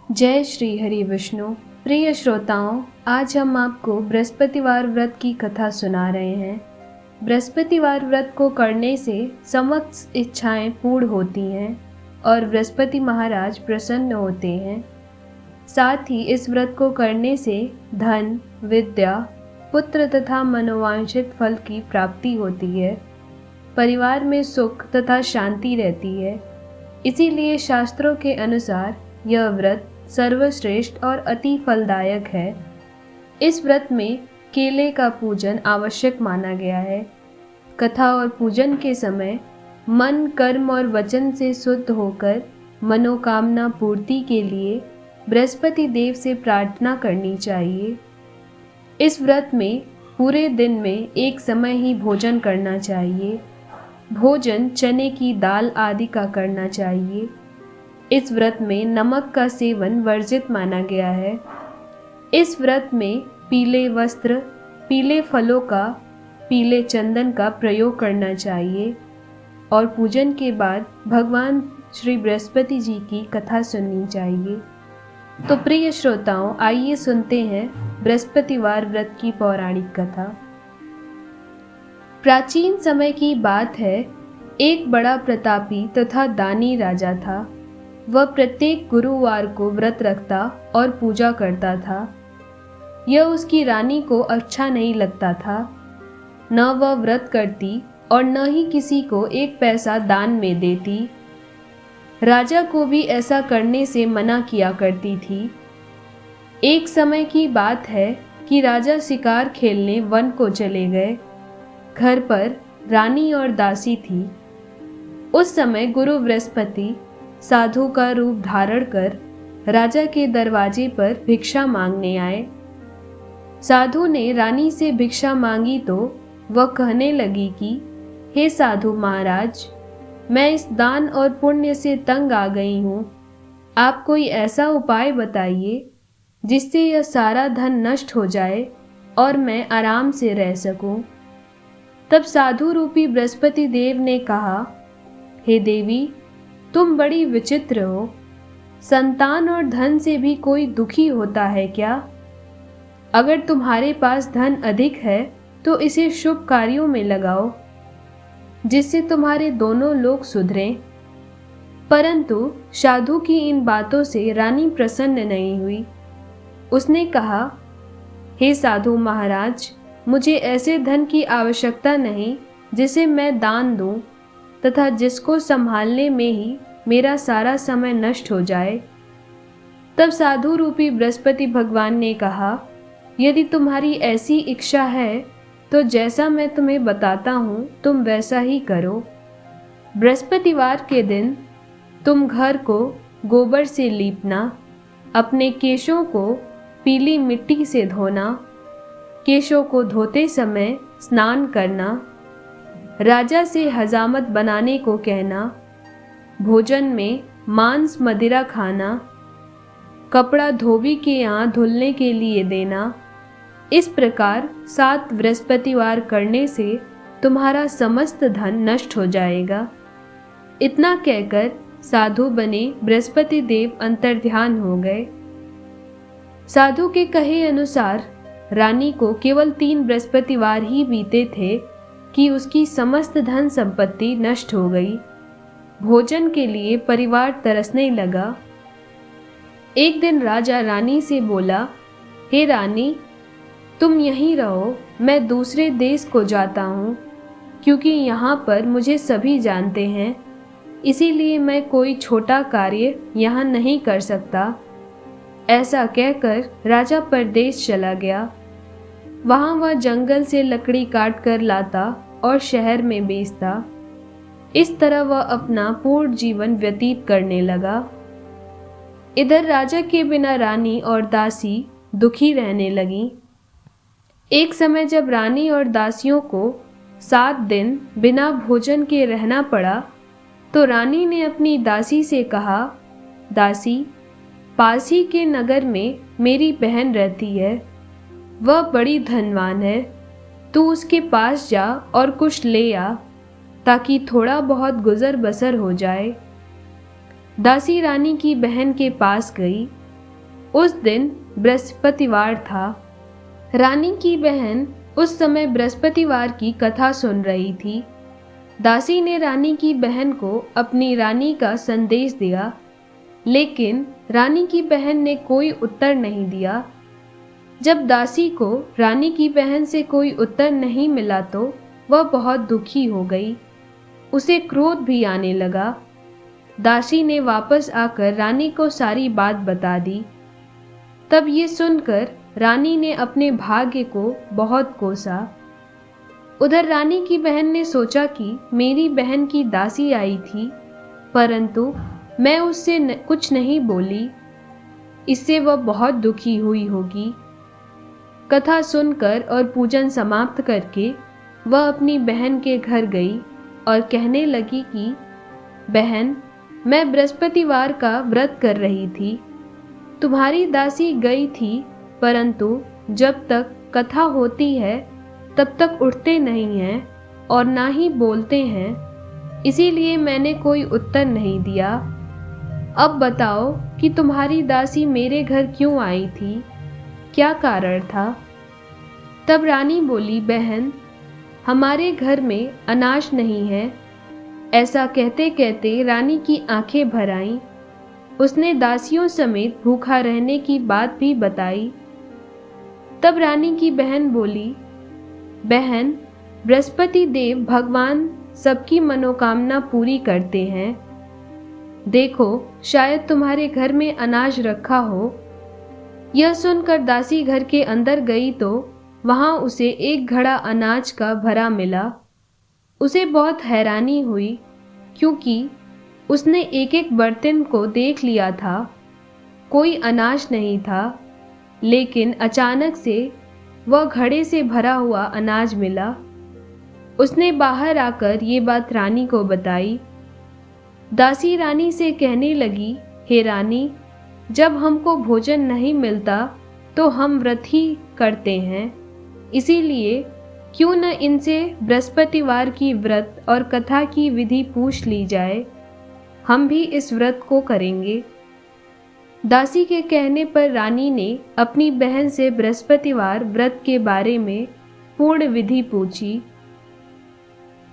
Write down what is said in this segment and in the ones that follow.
जय श्री हरि विष्णु। प्रिय श्रोताओं, आज हम आपको बृहस्पतिवार व्रत की कथा सुना रहे हैं। बृहस्पतिवार व्रत को करने से समस्त इच्छाएं पूर्ण होती हैं और बृहस्पति महाराज प्रसन्न होते हैं। साथ ही इस व्रत को करने से धन, विद्या, पुत्र तथा मनोवांछित फल की प्राप्ति होती है। परिवार में सुख तथा शांति रहती है। इसीलिए शास्त्रों के अनुसार यह व्रत सर्वश्रेष्ठ और अति फलदायक है। इस व्रत में केले का पूजन आवश्यक माना गया है। कथा और पूजन के समय मन, कर्म और वचन से शुद्ध होकर मनोकामना पूर्ति के लिए बृहस्पति देव से प्रार्थना करनी चाहिए। इस व्रत में पूरे दिन में एक समय ही भोजन करना चाहिए। भोजन चने की दाल आदि का करना चाहिए। इस व्रत में नमक का सेवन वर्जित माना गया है। इस व्रत में पीले वस्त्र, पीले फलों का, पीले चंदन का प्रयोग करना चाहिए और पूजन के बाद भगवान श्री बृहस्पति जी की कथा सुननी चाहिए। तो प्रिय श्रोताओं, आइए सुनते हैं बृहस्पतिवार व्रत की पौराणिक कथा। प्राचीन समय की बात है। एक बड़ा प्रतापी तथा दानी राजा था। वह प्रत्येक गुरुवार को व्रत रखता और पूजा करता था। यह उसकी रानी को अच्छा नहीं लगता था। न वह व्रत करती और न ही किसी को एक पैसा दान में देती। राजा को भी ऐसा करने से मना किया करती थी। एक समय की बात है कि राजा शिकार खेलने वन को चले गए। घर पर रानी और दासी थी। उस समय गुरु बृहस्पति साधु का रूप धारण कर राजा के दरवाजे पर भिक्षा मांगने आए। साधु ने रानी से भिक्षा मांगी तो वह कहने लगी कि हे साधु महाराज, मैं इस दान और पुण्य से तंग आ गई हूँ। आप कोई ऐसा उपाय बताइए जिससे यह सारा धन नष्ट हो जाए और मैं आराम से रह सकूं। तब साधु रूपी बृहस्पति देव ने कहा, हे देवी, तुम बड़ी विचित्र हो। संतान और धन से भी कोई दुखी होता है क्या? अगर तुम्हारे पास धन अधिक है तो इसे शुभ कार्यों में लगाओ, जिससे तुम्हारे दोनों लोग सुधरें। परंतु साधु की इन बातों से रानी प्रसन्न नहीं हुई। उसने कहा, हे साधु महाराज, मुझे ऐसे धन की आवश्यकता नहीं जिसे मैं दान दूं तथा जिसको संभालने में ही मेरा सारा समय नष्ट हो जाए। तब साधु रूपी बृहस्पति भगवान ने कहा, यदि तुम्हारी ऐसी इच्छा है तो जैसा मैं तुम्हें बताता हूँ तुम वैसा ही करो। बृहस्पतिवार के दिन तुम घर को गोबर से लीपना, अपने केशों को पीली मिट्टी से धोना, केशों को धोते समय स्नान करना, राजा से हजामत बनाने को कहना, भोजन में मांस मदिरा खाना, कपड़ा धोबी के यहाँ धुलने के लिए देना। इस प्रकार 7 बृहस्पतिवार करने से तुम्हारा समस्त धन नष्ट हो जाएगा। इतना कहकर साधु बने बृहस्पति देव अंतर्ध्यान हो गए। साधु के कहे अनुसार रानी को केवल 3 बृहस्पतिवार ही बीते थे कि उसकी समस्त धन संपत्ति नष्ट हो गई। भोजन के लिए परिवार तरसने लगा। एक दिन राजा रानी से बोला, हे रानी, तुम यहीं रहो, मैं दूसरे देश को जाता हूँ, क्योंकि यहाँ पर मुझे सभी जानते हैं। इसीलिए मैं कोई छोटा कार्य यहाँ नहीं कर सकता। ऐसा कहकर राजा परदेश चला गया। वहाँ वह जंगल से लकड़ी काट कर लाता और शहर में बेचता। इस तरह वह अपना पूर्ण जीवन व्यतीत करने लगा। इधर राजा के बिना रानी और दासी दुखी रहने लगी। एक समय जब रानी और दासियों को 7 दिन बिना भोजन के रहना पड़ा तो रानी ने अपनी दासी से कहा, दासी, पास ही के नगर में मेरी बहन रहती है। वह बड़ी धनवान है। तू उसके पास जा और कुछ ले आ, ताकि थोड़ा बहुत गुजर बसर हो जाए। दासी रानी की बहन के पास गई। उस दिन बृहस्पतिवार था। रानी की बहन उस समय बृहस्पतिवार की कथा सुन रही थी। दासी ने रानी की बहन को अपनी रानी का संदेश दिया, लेकिन रानी की बहन ने कोई उत्तर नहीं दिया। जब दासी को रानी की बहन से कोई उत्तर नहीं मिला तो वह बहुत दुखी हो गई। उसे क्रोध भी आने लगा। दासी ने वापस आकर रानी को सारी बात बता दी। तब ये सुनकर रानी ने अपने भाग्य को बहुत कोसा। उधर रानी की बहन ने सोचा कि मेरी बहन की दासी आई थी, परंतु मैं उससे कुछ नहीं बोली, इससे वह बहुत दुखी हुई होगी। कथा सुनकर और पूजन समाप्त करके वह अपनी बहन के घर गई और कहने लगी कि बहन, मैं बृहस्पतिवार का व्रत कर रही थी। तुम्हारी दासी गई थी, परंतु जब तक कथा होती है तब तक उठते नहीं हैं और ना ही बोलते हैं, इसीलिए मैंने कोई उत्तर नहीं दिया। अब बताओ कि तुम्हारी दासी मेरे घर क्यों आई थी, क्या कारण था? तब रानी बोली, बहन, हमारे घर में अनाज नहीं है। ऐसा कहते कहते रानी की आंखें भर आईं। उसने दासियों समेत भूखा रहने की बात भी बताई। तब रानी की बहन बोली, बहन, बृहस्पति देव भगवान सबकी मनोकामना पूरी करते हैं। देखो, शायद तुम्हारे घर में अनाज रखा हो। यह सुनकर दासी घर के अंदर गई तो वहां उसे एक घड़ा अनाज का भरा मिला। उसे बहुत हैरानी हुई, क्योंकि उसने एक एक बर्तन को देख लिया था, कोई अनाज नहीं था, लेकिन अचानक से वह घड़े से भरा हुआ अनाज मिला। उसने बाहर आकर ये बात रानी को बताई। दासी रानी से कहने लगी, हे रानी, जब हमको भोजन नहीं मिलता तो हम व्रत ही करते हैं, इसीलिए क्यों न इनसे बृहस्पतिवार की व्रत और कथा की विधि पूछ ली जाए। हम भी इस व्रत को करेंगे। दासी के कहने पर रानी ने अपनी बहन से बृहस्पतिवार व्रत के बारे में पूर्ण विधि पूछी।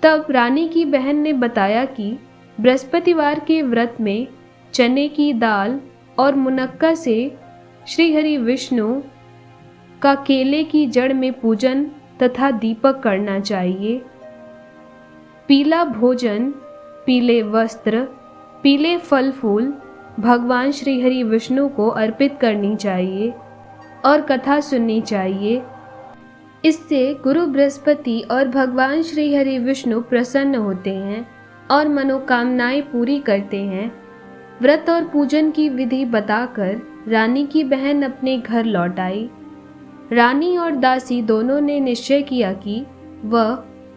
तब रानी की बहन ने बताया कि बृहस्पतिवार के व्रत में चने की दाल और मुनक्का से श्री हरि विष्णु का केले की जड़ में पूजन तथा दीपक करना चाहिए। पीला भोजन, पीले वस्त्र, पीले फल फूल भगवान श्री हरि विष्णु को अर्पित करनी चाहिए और कथा सुननी चाहिए। इससे गुरु बृहस्पति और भगवान श्री हरि विष्णु प्रसन्न होते हैं और मनोकामनाएं पूरी करते हैं। व्रत और पूजन की विधि बताकर रानी की बहन अपने घर लौट आई। रानी और दासी दोनों ने निश्चय किया कि वह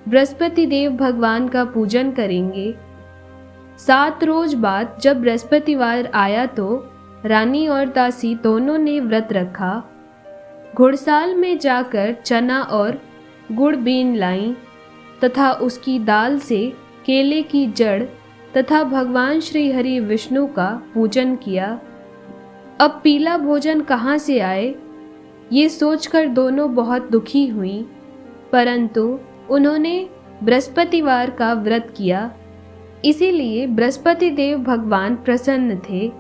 बृहस्पति देव भगवान का पूजन करेंगे। 7 रोज बाद जब बृहस्पतिवार आया तो रानी और दासी दोनों ने व्रत रखा। घुड़साल में जाकर चना और गुड़ बीन लाईं तथा उसकी दाल से केले की जड़ तथा भगवान श्री हरि विष्णु का पूजन किया। अब पीला भोजन कहाँ से आए, ये सोचकर दोनों बहुत दुखी हुईं, परंतु उन्होंने बृहस्पतिवार का व्रत किया, इसीलिए बृहस्पति देव भगवान प्रसन्न थे।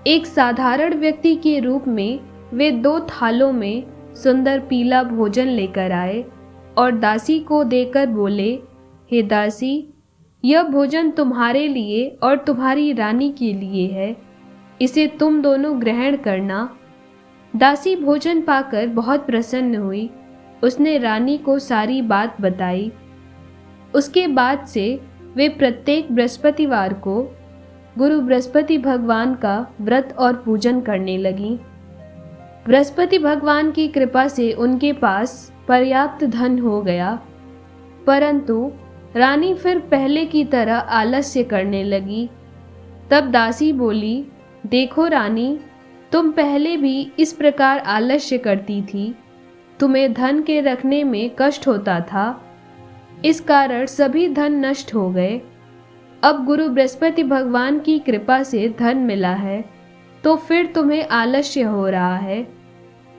एक साधारण व्यक्ति के रूप में वे 2 थालों में सुंदर पीला भोजन लेकर आए और दासी को देकर बोले, हे दासी, यह भोजन तुम्हारे लिए और तुम्हारी रानी के लिए है, इसे तुम दोनों ग्रहण करना। दासी भोजन पाकर बहुत प्रसन्न हुई। उसने रानी को सारी बात बताई। उसके बाद से वे प्रत्येक बृहस्पतिवार को गुरु बृहस्पति भगवान का व्रत और पूजन करने लगीं। बृहस्पति भगवान की कृपा से उनके पास पर्याप्त धन हो गया, परंतु रानी फिर पहले की तरह आलस्य करने लगी। तब दासी बोली, देखो रानी, तुम पहले भी इस प्रकार आलस्य करती थी, तुम्हें धन के रखने में कष्ट होता था, इस कारण सभी धन नष्ट हो गए। अब गुरु बृहस्पति भगवान की कृपा से धन मिला है, तो फिर तुम्हें आलस्य हो रहा है।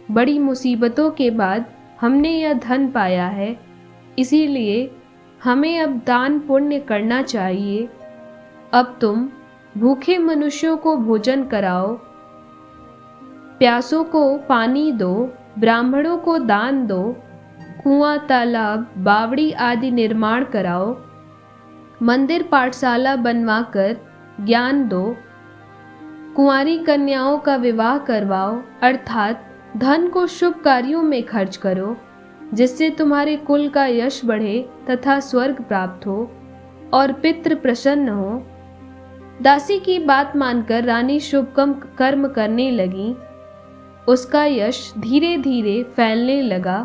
बड़ी मुसीबतों के बाद हमने यह धन पाया है, इसीलिए हमें अब दान पुण्य करना चाहिए। अब तुम भूखे मनुष्यों को भोजन कराओ, प्यासों को पानी दो, ब्राह्मणों को दान दो, कुआं तालाब बावड़ी आदि निर्माण कराओ, मंदिर पाठशाला बनवाकर ज्ञान दो, कुंवारी कन्याओं का विवाह करवाओ, अर्थात धन को शुभ कार्यों में खर्च करो, जिससे तुम्हारे कुल का यश बढ़े तथा स्वर्ग प्राप्त हो और पितृ प्रसन्न हो। दासी की बात मानकर रानी शुभ कर्म करने लगी। उसका यश धीरे धीरे फैलने लगा।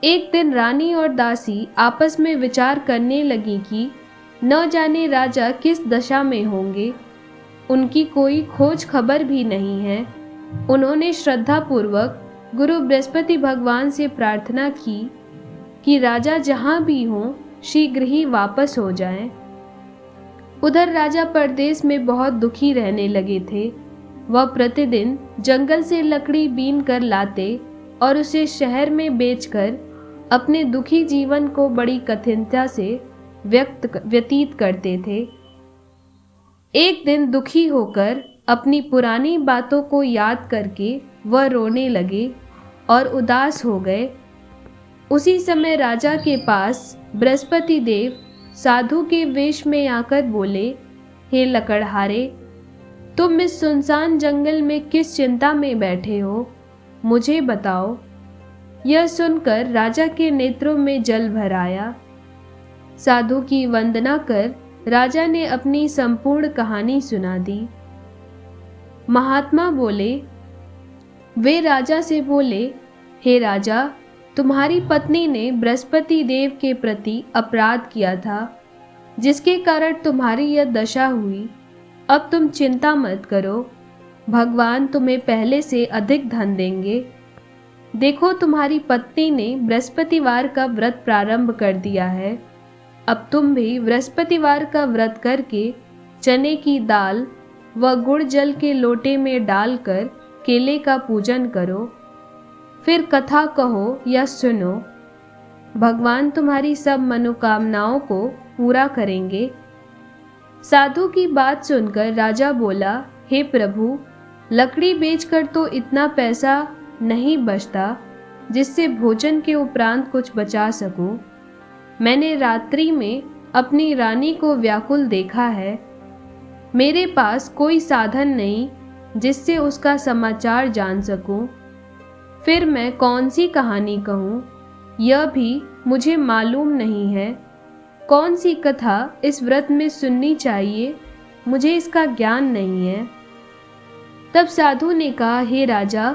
एक दिन रानी और दासी आपस में विचार करने लगी कि न जाने राजा किस दशा में होंगे, उनकी कोई खोज खबर भी नहीं है। उन्होंने श्रद्धापूर्वक गुरु बृहस्पति भगवान से प्रार्थना की कि राजा जहाँ भी हों शीघ्र ही वापस हो जाएं। उधर राजा परदेश में बहुत दुखी रहने लगे थे। वह प्रतिदिन जंगल से लकड़ी बीन कर लाते और उसे शहर में बेचकर अपने दुखी जीवन को बड़ी कठिनता से व्यतीत करते थे। एक दिन दुखी होकर अपनी पुरानी बातों को याद करके वह रोने लगे और उदास हो गए। उसी समय राजा के पास बृहस्पति देव साधु के वेश में आकर बोले, हे लकड़हारे, तुम इस सुनसान जंगल में किस चिंता में बैठे हो, मुझे बताओ। यह सुनकर राजा के नेत्रों में जल भर आया। साधु की वंदना कर राजा ने अपनी संपूर्ण कहानी सुना दी। महात्मा बोले, वे राजा से बोले, हे राजा, तुम्हारी पत्नी ने बृहस्पति देव के प्रति अपराध किया था, जिसके कारण तुम्हारी यह दशा हुई। अब तुम चिंता मत करो, भगवान तुम्हें पहले से अधिक धन देंगे। देखो, तुम्हारी पत्नी ने बृहस्पतिवार का व्रत प्रारंभ कर दिया है। अब तुम भी बृहस्पतिवार का व्रत करके चने की दाल व गुड़ जल के लोटे में डालकर केले का पूजन करो। फिर कथा कहो या सुनो, भगवान तुम्हारी सब मनोकामनाओं को पूरा करेंगे। साधु की बात सुनकर राजा बोला, हे प्रभु, लकड़ी बेचकर तो इतना पैसा नहीं बचता जिससे भोजन के उपरांत कुछ बचा सकूं। मैंने रात्रि में अपनी रानी को व्याकुल देखा है। मेरे पास कोई साधन नहीं जिससे उसका समाचार जान सकूं। फिर मैं कौन सी कहानी कहूं, यह भी मुझे मालूम नहीं है। कौन सी कथा इस व्रत में सुननी चाहिए, मुझे इसका ज्ञान नहीं है। तब साधु ने कहा, हे राजा,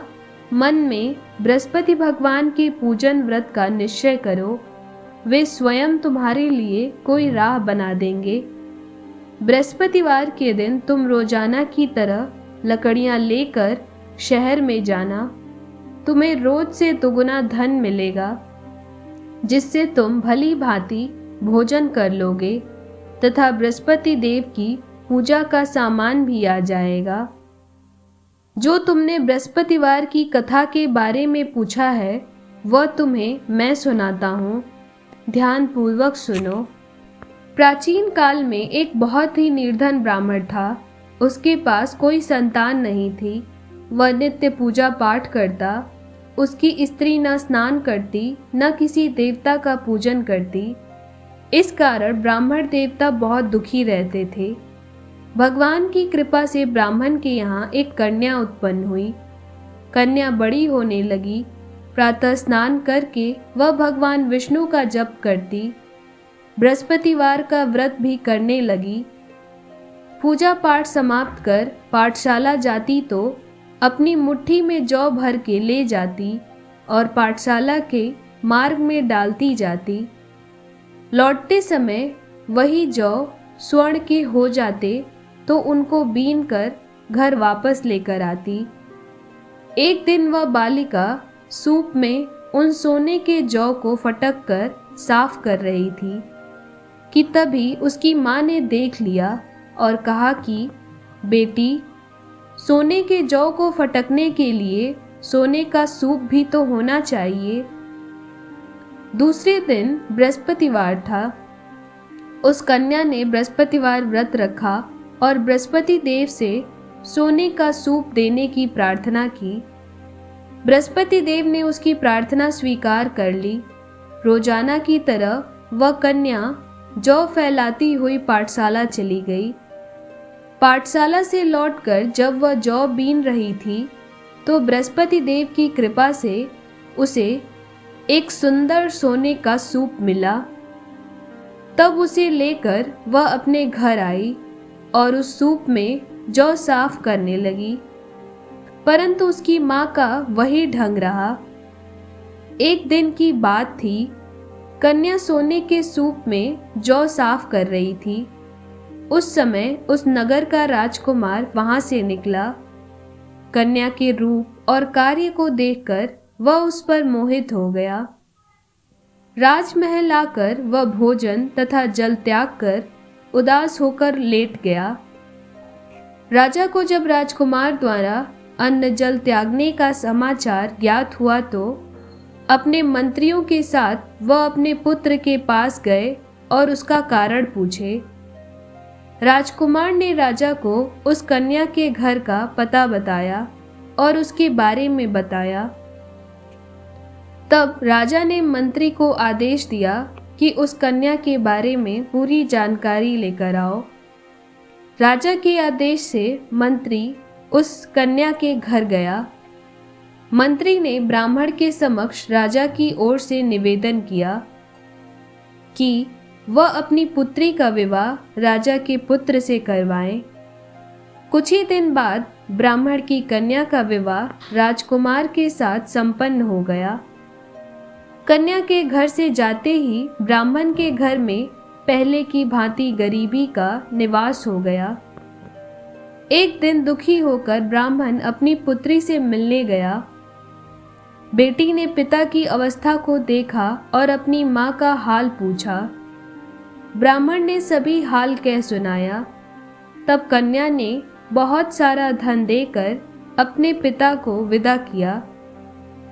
मन में बृहस्पति भगवान के पूजन व्रत का निश्चय करो। वे स्वयं तुम्हारे लिए कोई राह बना देंगे। बृहस्पतिवार के दिन तुम रोजाना की तरह लकड़ियां लेकर शहर में जाना। तुम्हें रोज से दुगुना धन मिलेगा, जिससे तुम भली भांति भोजन कर लोगे तथा बृहस्पति देव की पूजा का सामान भी आ जाएगा। जो तुमने बृहस्पतिवार की कथा के बारे में पूछा है, वह तुम्हें मैं सुनाता हूँ। ध्यान पूर्वक सुनो। प्राचीन काल में एक बहुत ही निर्धन ब्राह्मण था। उसके पास कोई संतान नहीं थी। वह नित्य पूजा पाठ करता। उसकी स्त्री न स्नान करती, न किसी देवता का पूजन करती। इस कारण ब्राह्मण देवता बहुत दुखी रहते थे। भगवान की कृपा से ब्राह्मण के यहाँ एक कन्या उत्पन्न हुई। कन्या बड़ी होने लगी। प्रातः स्नान करके वह भगवान विष्णु का जप करती। बृहस्पतिवार का व्रत भी करने लगी। पूजा पाठ समाप्त कर पाठशाला जाती तो अपनी मुट्ठी में जौ भर के ले जाती और पाठशाला के मार्ग में डालती जाती। लौटते समय वही जौ स्वर्ण के हो जाते तो उनको बीन कर घर वापस लेकर आती। एक दिन वह बालिका सूप में उन सोने के जौ को फटक कर साफ कर रही थी कि तभी उसकी माँ ने देख लिया और कहा कि बेटी, सोने के जौ को फटकने के लिए सोने का सूप भी तो होना चाहिए। दूसरे दिन बृहस्पतिवार था। उस कन्या ने बृहस्पतिवार व्रत रखा और बृहस्पति देव से सोने का सूप देने की प्रार्थना की। बृहस्पति देव ने उसकी प्रार्थना स्वीकार कर ली। रोजाना की तरह वह कन्या जौ फैलाती हुई पाठशाला चली गई। पाठशाला से लौटकर जब वह जौ बीन रही थी तो बृहस्पति देव की कृपा से उसे एक सुंदर सोने का सूप मिला। तब उसे लेकर वह अपने घर आई और उस सूप में जौ साफ करने लगी, परंतु उसकी माँ का वही ढंग रहा। एक दिन की बात थी, कन्या सोने के सूप में जौ साफ कर रही थी। उस समय उस नगर का राजकुमार वहां से निकला। कन्या के रूप और कार्य को देखकर वह उस पर मोहित हो गया। राजमहल आकर वह भोजन तथा जल त्याग कर उदास होकर लेट गया। राजा को जब राजकुमार द्वारा अन्न जल त्यागने का समाचार ज्ञात हुआ तो अपने मंत्रियों के साथ वह अपने पुत्र के पास गए और उसका कारण पूछे। राजकुमार ने राजा को उस कन्या के घर का पता बताया और उसके बारे में बताया। तब राजा ने मंत्री को आदेश दिया कि उस कन्या के बारे में पूरी जानकारी लेकर आओ। राजा के आदेश से मंत्री उस कन्या के घर गया। मंत्री ने ब्राह्मण के समक्ष राजा की ओर से निवेदन किया कि वह अपनी पुत्री का विवाह राजा के पुत्र से करवाएं। कुछ ही दिन बाद ब्राह्मण की कन्या का विवाह राजकुमार के साथ संपन्न हो गया। कन्या के घर से जाते ही ब्राह्मण के घर में पहले की भांति गरीबी का निवास हो गया। एक दिन दुखी होकर ब्राह्मण अपनी पुत्री से मिलने गया। बेटी ने पिता की अवस्था को देखा और अपनी माँ का हाल पूछा। ब्राह्मण ने सभी हाल कह सुनाया। तब कन्या ने बहुत सारा धन देकर अपने पिता को विदा किया,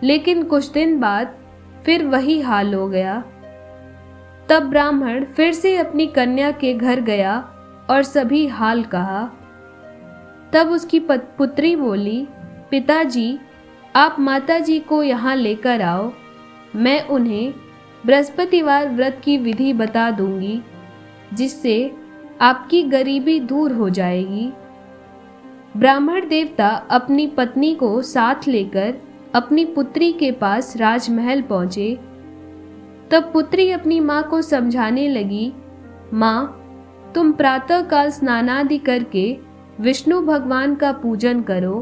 लेकिन कुछ दिन बाद फिर वही हाल हो गया। तब ब्राह्मण फिर से अपनी कन्या के घर गया और सभी हाल कहा। तब उसकी पुत्री बोली, पिताजी, आप माताजी को यहाँ लेकर आओ, मैं उन्हें बृहस्पतिवार व्रत की विधि बता दूंगी, जिससे आपकी गरीबी दूर हो जाएगी। ब्राह्मण देवता अपनी पत्नी को साथ लेकर अपनी पुत्री के पास राजमहल पहुंचे। तब पुत्री अपनी माँ को समझाने लगी, माँ, तुम प्रातःकाल स्नानादि करके विष्णु भगवान का पूजन करो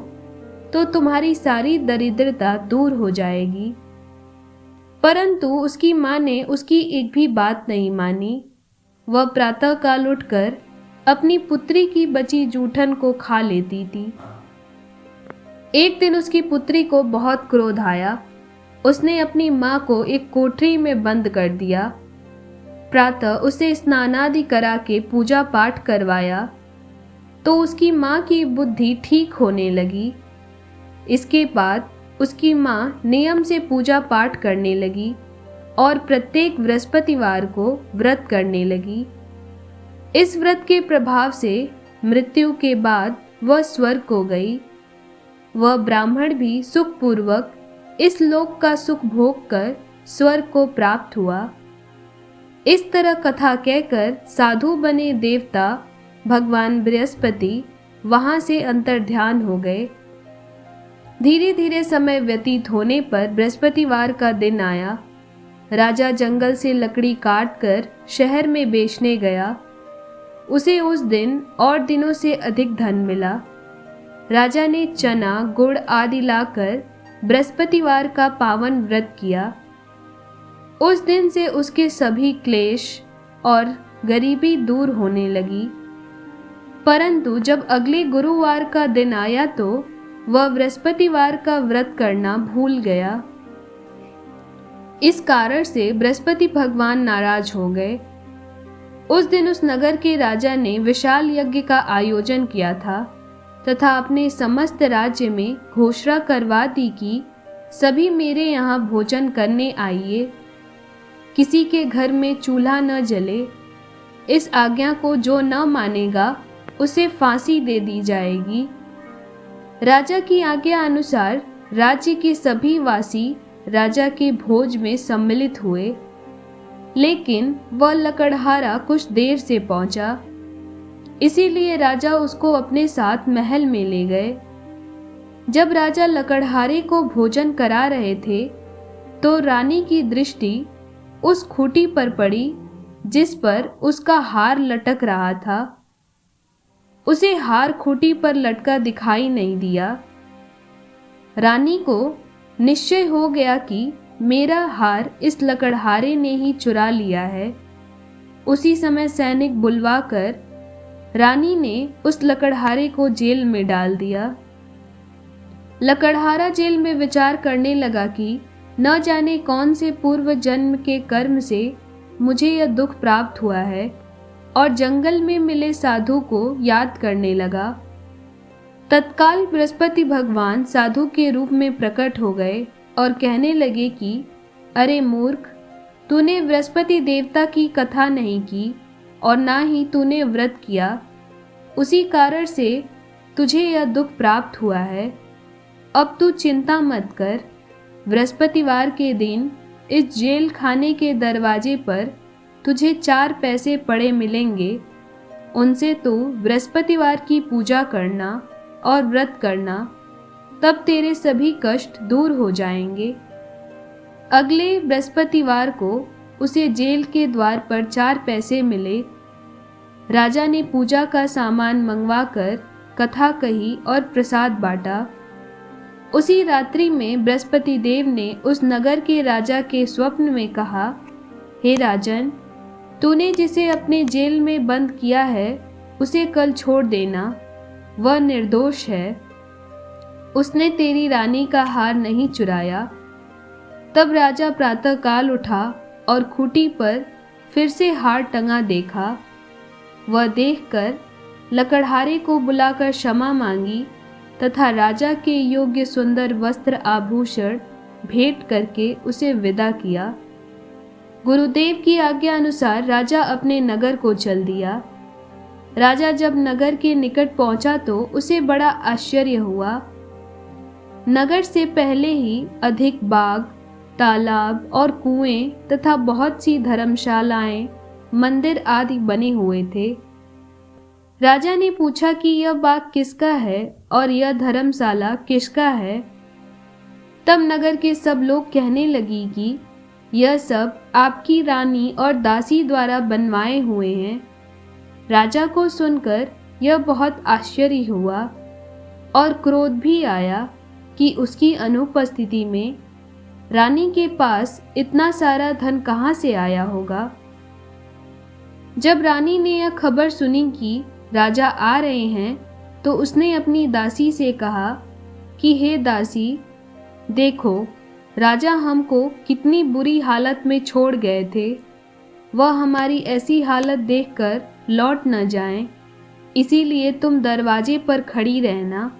तो तुम्हारी सारी दरिद्रता दूर हो जाएगी। परंतु उसकी माँ ने उसकी एक भी बात नहीं मानी। वह प्रातःकाल उठकर अपनी पुत्री की बची जूठन को खा लेती थी। एक दिन उसकी पुत्री को बहुत क्रोध आया। उसने अपनी माँ को एक कोठरी में बंद कर दिया। प्रातः उसे स्नानादि करा के पूजा पाठ करवाया तो उसकी माँ की बुद्धि ठीक होने लगी। इसके बाद उसकी माँ नियम से पूजा पाठ करने लगी और प्रत्येक बृहस्पतिवार को व्रत करने लगी। इस व्रत के प्रभाव से मृत्यु के बाद वह स्वर्ग को गई। वह ब्राह्मण भी सुखपूर्वक इस लोक का सुख भोग कर स्वर्ग को प्राप्त हुआ। इस तरह कथा कहकर साधु बने देवता भगवान बृहस्पति वहां से अंतर्ध्यान हो गए। धीरे धीरे समय व्यतीत होने पर बृहस्पतिवार का दिन आया। राजा जंगल से लकड़ी काट कर शहर में बेचने गया। उसे उस दिन और दिनों से अधिक धन मिला। राजा ने चना, गुड़ आदि लाकर बृहस्पतिवार का पावन व्रत किया। उस दिन से उसके सभी क्लेश और गरीबी दूर होने लगी। परंतु जब अगले गुरुवार का दिन आया तो वह बृहस्पतिवार का व्रत करना भूल गया। इस कारण से बृहस्पति भगवान नाराज हो गए। उस दिन उस नगर के राजा ने विशाल यज्ञ का आयोजन किया था तथा अपने समस्त राज्य में घोषणा करवा दी कि सभी मेरे यहाँ भोजन करने आइए, किसी के घर में चूल्हा न जले। इस आज्ञा को जो न मानेगा उसे फांसी दे दी जाएगी। राजा की आज्ञा अनुसार राज्य के सभी वासी राजा के भोज में सम्मिलित हुए, लेकिन वह लकड़हारा कुछ देर से पहुंचा, इसीलिए राजा उसको अपने साथ महल में ले गए। जब राजा लकड़हारे को भोजन करा रहे थे तो रानी की दृष्टि उस खूंटी पर पड़ी जिस पर उसका हार लटक रहा था। उसे हार खूंटी पर लटका दिखाई नहीं दिया। रानी को निश्चय हो गया कि मेरा हार इस लकड़हारे ने ही चुरा लिया है। उसी समय सैनिक बुलवाकर रानी ने उस लकड़हारे को जेल में डाल दिया। लकड़हारा जेल में विचार करने लगा कि न जाने कौन से पूर्व जन्म के कर्म से मुझे यह दुख प्राप्त हुआ है, और जंगल में मिले साधु को याद करने लगा। तत्काल बृहस्पति भगवान साधु के रूप में प्रकट हो गए और कहने लगे कि अरे मूर्ख, तूने बृहस्पति देवता की कथा नहीं की और ना ही तूने व्रत किया, उसी कारण से तुझे यह दुख प्राप्त हुआ है। अब तू चिंता मत कर, बृहस्पतिवार के दिन इस जेल खाने के दरवाजे पर तुझे 4 पैसे पड़े मिलेंगे। उनसे तू बृहस्पतिवार की पूजा करना और व्रत करना, तब तेरे सभी कष्ट दूर हो जाएंगे। अगले बृहस्पतिवार को उसे जेल के द्वार पर 4 पैसे मिले। राजा ने पूजा का सामान मंगवाकर कथा कही और प्रसाद बांटा। उसी रात्रि में बृहस्पति देव ने उस नगर के राजा के स्वप्न में कहा, हे राजन, तूने जिसे अपने जेल में बंद किया है उसे कल छोड़ देना, वह निर्दोष है। उसने तेरी रानी का हार नहीं चुराया। तब राजा प्रातःकाल उठा और खूंटी पर फिर से हार टंगा देखा। वह देखकर लकड़हारे को बुलाकर क्षमा मांगी तथा राजा के योग्य सुंदर वस्त्र आभूषण भेंट करके उसे विदा किया। गुरुदेव की आज्ञा अनुसार राजा अपने नगर को चल दिया। राजा जब नगर के निकट पहुंचा तो उसे बड़ा आश्चर्य हुआ। नगर से पहले ही अधिक बाग, तालाब और कुएं तथा बहुत सी धर्मशालाएं, मंदिर आदि बने हुए थे। राजा ने पूछा कि यह बाग किसका है और यह धर्मशाला किसका है। तब नगर के सब लोग कहने लगी कि यह सब आपकी रानी और दासी द्वारा बनवाए हुए हैं। राजा को सुनकर यह बहुत आश्चर्य हुआ और क्रोध भी आया कि उसकी अनुपस्थिति में रानी के पास इतना सारा धन कहाँ से आया होगा। जब रानी ने यह खबर सुनी कि राजा आ रहे हैं तो उसने अपनी दासी से कहा कि हे दासी, देखो राजा हमको कितनी बुरी हालत में छोड़ गए थे। वह हमारी ऐसी हालत देखकर लौट न जाएं, इसीलिए तुम दरवाजे पर खड़ी रहना।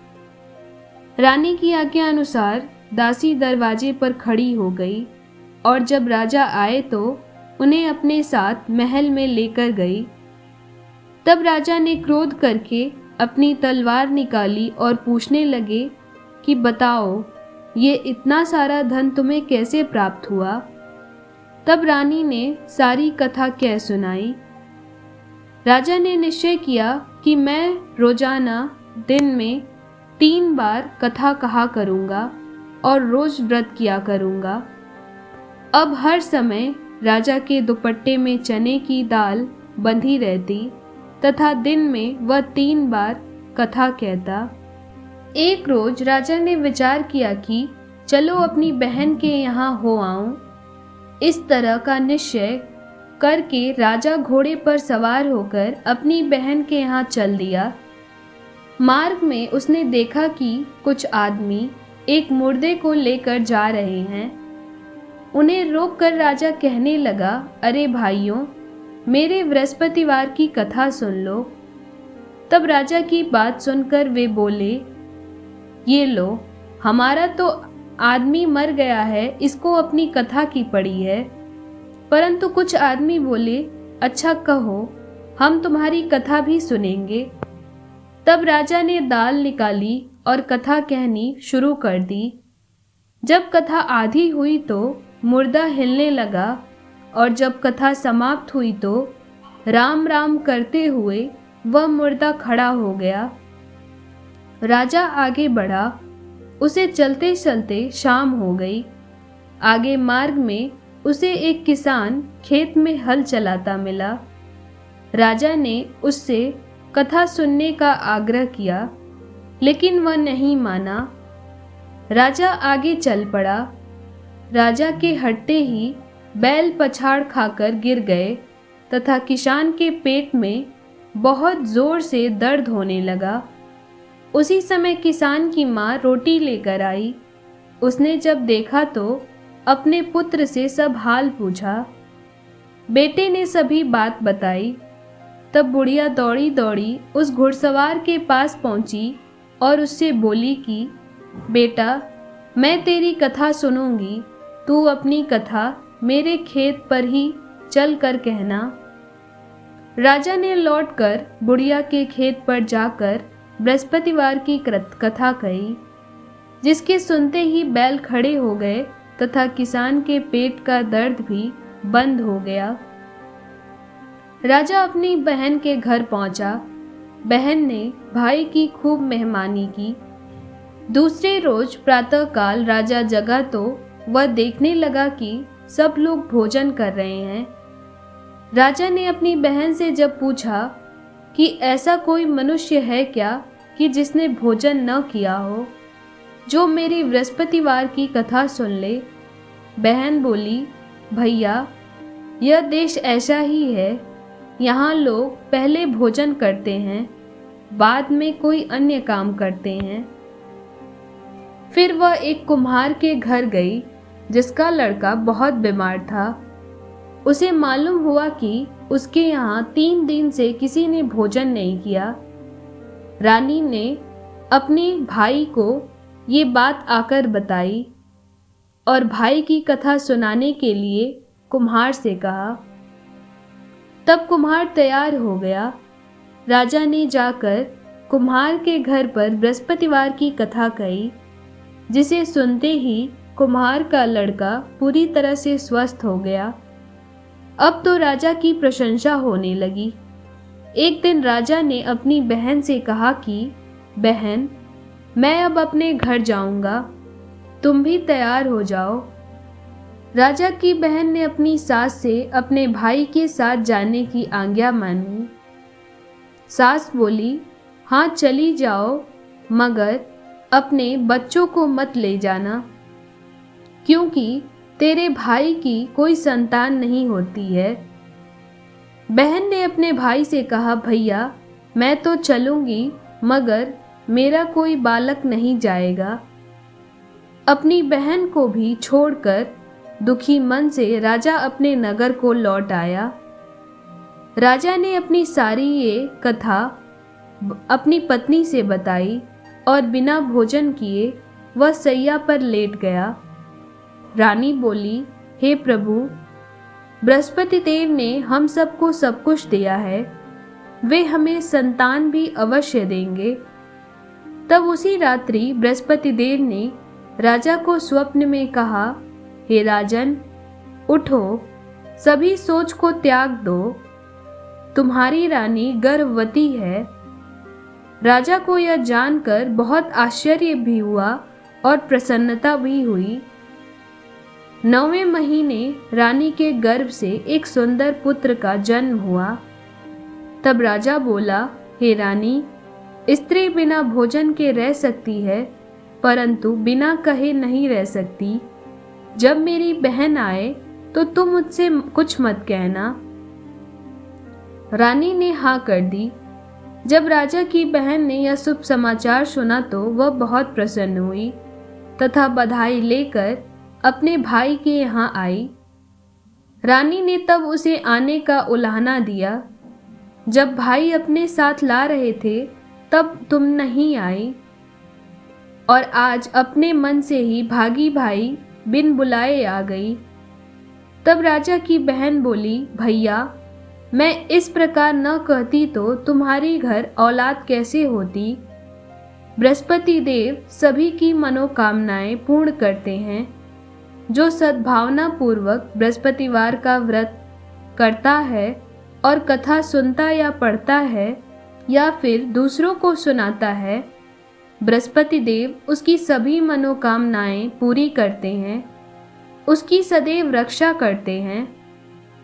रानी की आज्ञा अनुसार दासी दरवाजे पर खड़ी हो गई और जब राजा आए तो उन्हें अपने साथ महल में लेकर गई। तब राजा ने क्रोध करके अपनी तलवार निकाली और पूछने लगे कि बताओ, ये इतना सारा धन तुम्हें कैसे प्राप्त हुआ। तब रानी ने सारी कथा कह सुनाई। राजा ने निश्चय किया कि मैं रोजाना दिन में 3 बार कथा कहा करूँगा और रोज व्रत किया करूँगा। अब हर समय राजा के दुपट्टे में चने की दाल बंधी रहती तथा दिन में वह 3 बार कथा कहता। एक रोज राजा ने विचार किया कि चलो अपनी बहन के यहाँ हो आऊं। इस तरह का निश्चय करके राजा घोड़े पर सवार होकर अपनी बहन के यहाँ चल दिया। मार्ग में उसने देखा कि कुछ आदमी एक मुर्दे को लेकर जा रहे हैं। उन्हें रोककर राजा कहने लगा, अरे भाइयों, मेरे बृहस्पतिवार की कथा सुन लो। तब तब राजा की बात सुनकर वे बोले, ये लो, हमारा तो आदमी मर गया है, इसको अपनी कथा की पड़ी है। परंतु कुछ आदमी बोले, अच्छा कहो, हम तुम्हारी कथा भी सुनेंगे। तब राजा ने दाल निकाली और कथा कहनी शुरू कर दी। जब कथा आधी हुई तो मुर्दा हिलने लगा, और जब कथा समाप्त हुई तो राम राम करते हुए वह मुर्दा खड़ा हो गया। राजा आगे बढ़ा, उसे चलते चलते शाम हो गई। आगे मार्ग में उसे एक किसान खेत में हल चलाता मिला। राजा ने उससे कथा सुनने का आग्रह किया, लेकिन वह नहीं माना। राजा आगे चल पड़ा। राजा के हटते ही बैल पछाड़ खाकर गिर गए तथा किसान के पेट में बहुत जोर से दर्द होने लगा। उसी समय किसान की माँ रोटी लेकर आई। उसने जब देखा तो अपने पुत्र से सब हाल पूछा। बेटे ने सभी बात बताई। तब बुढ़िया दौड़ी दौड़ी उस घुड़सवार के पास पहुंची और उससे बोली कि बेटा, मैं तेरी कथा सुनूंगी, तू अपनी कथा मेरे खेत पर ही चल कर कहना। राजा ने लौटकर बुढ़िया के खेत पर जाकर बृहस्पतिवार की कथा कही, जिसके सुनते ही बैल खड़े हो गए तथा किसान के पेट का दर्द भी बंद हो गया। राजा अपनी बहन के घर पहुंचा। बहन ने भाई की खूब मेहमानी की। दूसरे रोज प्रातःकाल राजा जगा तो वह देखने लगा कि सब लोग भोजन कर रहे हैं। राजा ने अपनी बहन से जब पूछा कि ऐसा कोई मनुष्य है क्या कि जिसने भोजन न किया हो, जो मेरी बृहस्पतिवार की कथा सुन ले। बहन बोली, भैया, यह देश ऐसा ही है। यहाँ लोग पहले भोजन करते हैं, बाद में कोई अन्य काम करते हैं। फिर वह एक कुम्हार के घर गई, जिसका लड़का बहुत बीमार था। उसे मालूम हुआ कि उसके यहाँ 3 दिन से किसी ने भोजन नहीं किया। रानी ने अपने भाई को ये बात आकर बताई और भाई की कथा सुनाने के लिए कुम्हार से कहा। तब कुम्हार तैयार हो गया। राजा ने जाकर कुम्हार के घर पर बृहस्पतिवार की कथा कही, जिसे सुनते ही कुम्हार का लड़का पूरी तरह से स्वस्थ हो गया। अब तो राजा की प्रशंसा होने लगी। एक दिन राजा ने अपनी बहन से कहा कि बहन, मैं अब अपने घर जाऊंगा, तुम भी तैयार हो जाओ। राजा की बहन ने अपनी सास से अपने भाई के साथ जाने की आज्ञा मांगी। सास बोली, हाँ चली जाओ, मगर अपने बच्चों को मत ले जाना, क्योंकि तेरे भाई की कोई संतान नहीं होती है। बहन ने अपने भाई से कहा, भैया, मैं तो चलूंगी, मगर मेरा कोई बालक नहीं जाएगा। अपनी बहन को भी छोड़कर दुखी मन से राजा अपने नगर को लौट आया। राजा ने अपनी सारी ये कथा अपनी पत्नी से बताई और बिना भोजन किए वह सैया पर लेट गया। रानी बोली, हे प्रभु, बृहस्पति देव ने हम सबको सब कुछ दिया है, वे हमें संतान भी अवश्य देंगे। तब उसी रात्रि बृहस्पति देव ने राजा को स्वप्न में कहा, हे राजन, उठो, सभी सोच को त्याग दो, तुम्हारी रानी गर्भवती है। राजा को यह जानकर बहुत आश्चर्य भी हुआ और प्रसन्नता भी हुई। 9वें महीने रानी के गर्भ से एक सुंदर पुत्र का जन्म हुआ। तब राजा बोला, हे रानी, स्त्री बिना भोजन के रह सकती है, परंतु बिना कहे नहीं रह सकती। जब मेरी बहन आए तो तुम मुझसे कुछ मत कहना। रानी ने हाँ कर दी। जब राजा की बहन ने यह शुभ समाचार सुना तो वह बहुत प्रसन्न हुई तथा बधाई लेकर अपने भाई के यहाँ आई। रानी ने तब उसे आने का उलाहना दिया। जब भाई अपने साथ ला रहे थे तब तुम नहीं आई, और आज अपने मन से ही भागी भाई बिन बुलाए आ गई। तब राजा की बहन बोली, भैया मैं इस प्रकार न कहती तो तुम्हारी घर औलाद कैसे होती। बृहस्पति देव सभी की मनोकामनाएं पूर्ण करते हैं। जो सद्भावना पूर्वक बृहस्पतिवार का व्रत करता है और कथा सुनता या पढ़ता है या फिर दूसरों को सुनाता है, बृहस्पति देव उसकी सभी मनोकामनाएं पूरी करते हैं, उसकी सदैव रक्षा करते हैं।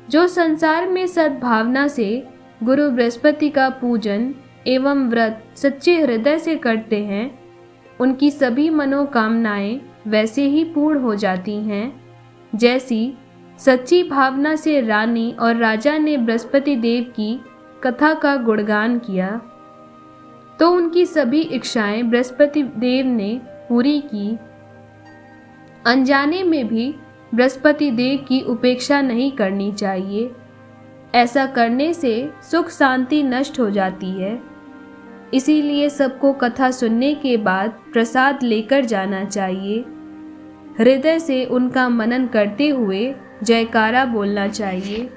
जो संसार में सद्भावना से गुरु बृहस्पति का पूजन एवं व्रत सच्चे हृदय से करते हैं, उनकी सभी मनोकामनाएं वैसे ही पूर्ण हो जाती हैं जैसी सच्ची भावना से रानी और राजा ने बृहस्पति देव की कथा का गुणगान किया तो उनकी सभी इच्छाएं बृहस्पति देव ने पूरी की। अनजाने में भी बृहस्पति देव की उपेक्षा नहीं करनी चाहिए। ऐसा करने से सुख शांति नष्ट हो जाती है। इसीलिए सबको कथा सुनने के बाद प्रसाद लेकर जाना चाहिए। हृदय से उनका मनन करते हुए जयकारा बोलना चाहिए।